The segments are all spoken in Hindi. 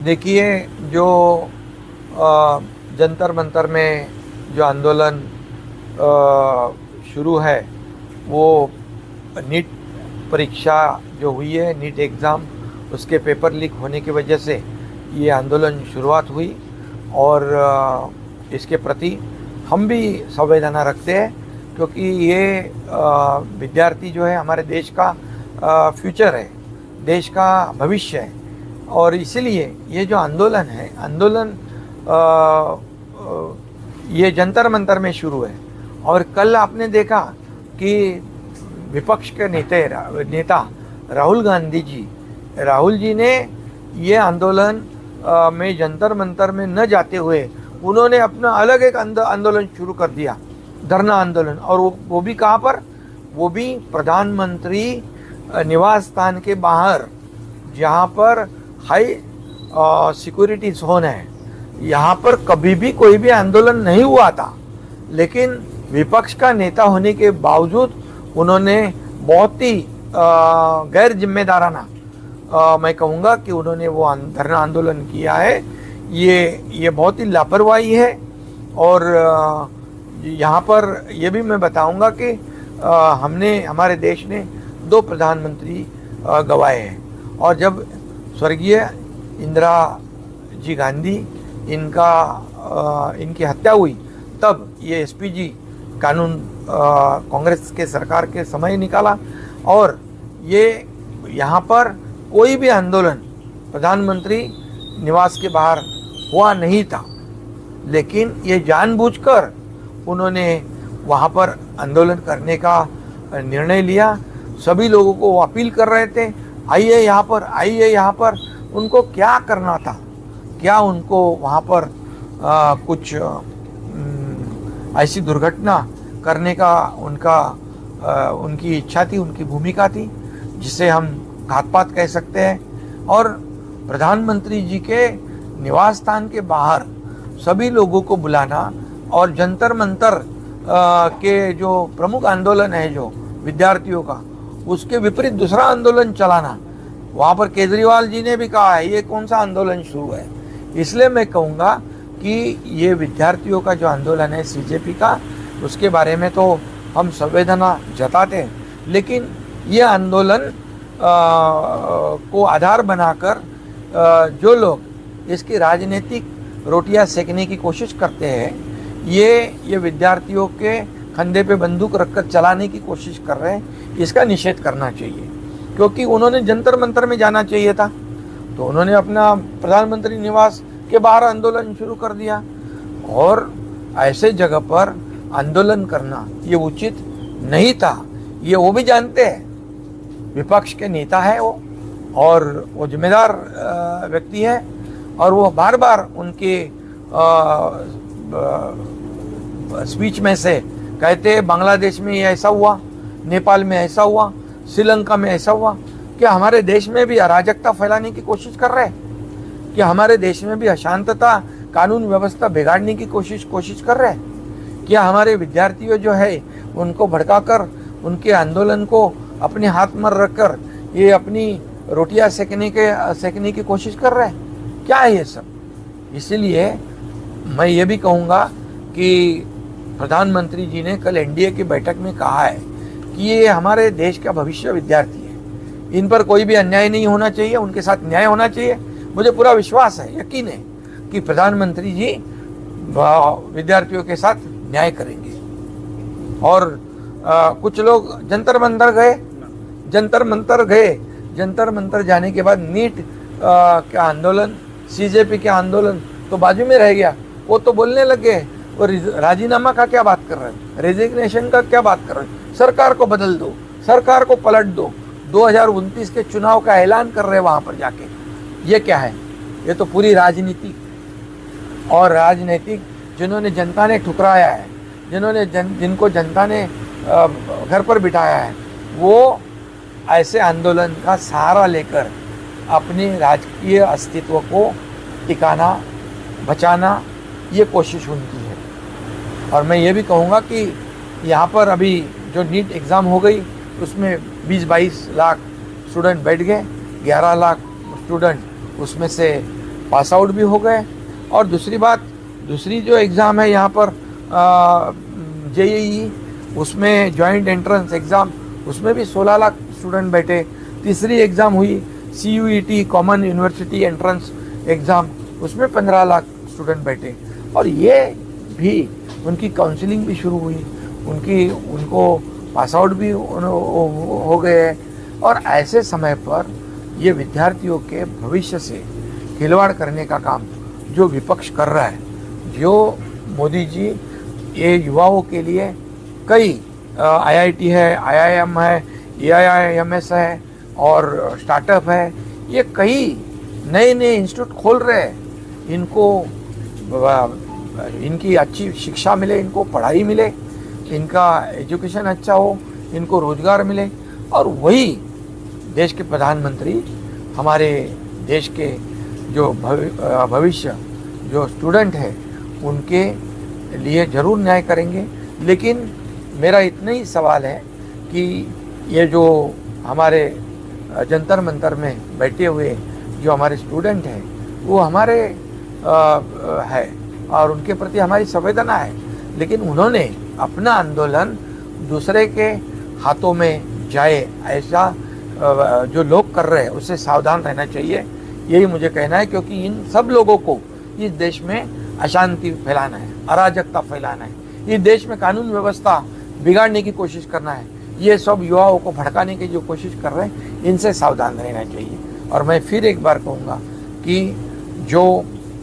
देखिए, जो जंतर मंतर में जो आंदोलन शुरू है, वो नीट परीक्षा जो हुई है, नीट एग्ज़ाम, उसके पेपर लीक होने की वजह से ये आंदोलन शुरुआत हुई। और इसके प्रति हम भी संवेदना रखते हैं, क्योंकि ये विद्यार्थी जो है हमारे देश का फ्यूचर है, देश का भविष्य है। और इसीलिए ये जो आंदोलन ये जंतर मंतर में शुरू है। और कल आपने देखा कि विपक्ष के नेता राहुल जी ने ये आंदोलन में जंतर मंतर में न जाते हुए उन्होंने अपना अलग एक आंदोलन शुरू कर दिया, धरना आंदोलन। और वो भी कहाँ पर? वो भी प्रधानमंत्री निवास स्थान के बाहर, जहाँ पर हाई सिक्योरिटी जोन है। यहाँ पर कभी भी कोई भी आंदोलन नहीं हुआ था, लेकिन विपक्ष का नेता होने के बावजूद उन्होंने बहुत ही गैर जिम्मेदाराना, मैं कहूँगा कि उन्होंने वो धरना आंदोलन किया है। ये बहुत ही लापरवाही है। और यहाँ पर ये भी मैं बताऊँगा कि हमारे देश ने 2 प्रधानमंत्री गंवाए हैं। और जब स्वर्गीय इंदिरा जी गांधी इनकी हत्या हुई, तब ये एसपीजी कानून कांग्रेस के सरकार के समय निकाला। और ये यहाँ पर कोई भी आंदोलन प्रधानमंत्री निवास के बाहर हुआ नहीं था, लेकिन ये जानबूझकर उन्होंने वहाँ पर आंदोलन करने का निर्णय लिया। सभी लोगों को वो अपील कर रहे थे, आइए यहाँ पर। उनको क्या करना था? क्या उनको वहाँ पर कुछ ऐसी दुर्घटना करने का उनकी इच्छा थी, उनकी भूमिका थी, जिसे हम घातपात कह सकते हैं। और प्रधानमंत्री जी के निवास स्थान के बाहर सभी लोगों को बुलाना और जंतर मंतर के जो प्रमुख आंदोलन है जो विद्यार्थियों का, उसके विपरीत दूसरा आंदोलन चलाना, वहाँ पर केजरीवाल जी ने भी कहा है ये कौन सा आंदोलन शुरू है। इसलिए मैं कहूँगा कि ये विद्यार्थियों का जो आंदोलन है सीजेपी का, उसके बारे में तो हम संवेदना जताते हैं, लेकिन ये आंदोलन को आधार बनाकर जो लोग इसकी राजनीतिक रोटियां सेकने की कोशिश करते हैं, ये विद्यार्थियों के कंधे पे बंदूक रखकर चलाने की कोशिश कर रहे हैं। इसका निषेध करना चाहिए, क्योंकि उन्होंने जंतर मंतर में जाना चाहिए था, तो उन्होंने अपना प्रधानमंत्री निवास के बाहर आंदोलन शुरू कर दिया। और ऐसे जगह पर आंदोलन करना ये उचित नहीं था। ये वो भी जानते हैं, विपक्ष के नेता है वो, और वो जिम्मेदार व्यक्ति है। और वो बार बार उनके स्पीच में से कहते हैं बांग्लादेश में ये ऐसा हुआ, नेपाल में ऐसा हुआ, श्रीलंका में ऐसा हुआ। क्या हमारे देश में भी अराजकता फैलाने की कोशिश कर रहे हैं? क्या हमारे देश में भी अशांतता, कानून व्यवस्था बिगाड़ने की कोशिश कर रहे हैं? क्या हमारे विद्यार्थियों जो है उनको भड़काकर उनके आंदोलन को अपने हाथ में रखकर ये अपनी रोटियां सेकने की कोशिश कर रहे हैं? क्या है ये सब? इसीलिए मैं ये भी कहूँगा कि प्रधानमंत्री जी ने कल एनडीए की बैठक में कहा है कि ये हमारे देश का भविष्य विद्यार्थी है, इन पर कोई भी अन्याय नहीं होना चाहिए, उनके साथ न्याय होना चाहिए। मुझे पूरा विश्वास है, यकीन है कि प्रधानमंत्री जी विद्यार्थियों के साथ न्याय करेंगे। और कुछ लोग जंतर मंतर जाने के बाद नीट का आंदोलन, सीजेपी के आंदोलन तो बाजू में रह गया। वो तो बोलने लगे, वो राजीनामा का क्या बात कर रहे हैं, रेजिग्नेशन का क्या बात कर रहे हैं, सरकार को बदल दो, सरकार को पलट दो, 2029 के चुनाव का ऐलान कर रहे हैं वहाँ पर जाके। ये क्या है? ये तो पूरी राजनीति और राजनीतिक, जिन्होंने जनता ने ठुकराया है, जिनको जनता ने घर पर बिठाया है, वो ऐसे आंदोलन का सहारा लेकर अपने राजकीय अस्तित्व को टिकाना, बचाना, ये कोशिश उनकी है। और मैं ये भी कहूँगा कि यहाँ पर अभी जो नीट एग्ज़ाम हो गई, उसमें 20-22 लाख स्टूडेंट बैठ गए, 11 लाख स्टूडेंट उसमें से पास आउट भी हो गए। और दूसरी जो एग्ज़ाम है यहाँ पर JEE, उसमें जॉइंट एंट्रेंस एग्ज़ाम, उसमें भी 16 लाख स्टूडेंट बैठे। तीसरी एग्ज़ाम हुई CUET common university entrance exam, उसमें 15 लाख स्टूडेंट बैठे। और ये भी उनकी काउंसलिंग भी शुरू हुई, उनको पास आउट भी हो गए। और ऐसे समय पर ये विद्यार्थियों के भविष्य से खिलवाड़ करने का काम जो विपक्ष कर रहा है, जो मोदी जी ये युवाओं के लिए कई IIT है, IIM है, AIIMS है और स्टार्टअप है, ये कई नए नए इंस्टीट्यूट खोल रहे हैं। इनकी अच्छी शिक्षा मिले, इनको पढ़ाई मिले, इनका एजुकेशन अच्छा हो, इनको रोजगार मिले। और वही देश के प्रधानमंत्री हमारे देश के जो भविष्य जो स्टूडेंट है उनके लिए ज़रूर न्याय करेंगे। लेकिन मेरा इतना ही सवाल है कि ये जो हमारे जंतर मंतर में बैठे हुए जो हमारे स्टूडेंट हैं वो हमारे है और उनके प्रति हमारी संवेदना है, लेकिन उन्होंने अपना आंदोलन दूसरे के हाथों में जाए ऐसा जो लोग कर रहे हैं उससे सावधान रहना चाहिए, यही मुझे कहना है। क्योंकि इन सब लोगों को इस देश में अशांति फैलाना है, अराजकता फैलाना है, इस देश में कानून व्यवस्था बिगाड़ने की कोशिश करना है, ये सब युवाओं को भड़काने की जो कोशिश कर रहे हैं, इनसे सावधान रहना चाहिए। और मैं फिर एक बार कहूँगा कि जो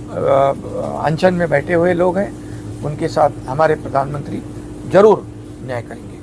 अनशन में बैठे हुए लोग हैं उनके साथ हमारे प्रधानमंत्री जरूर न्याय करेंगे।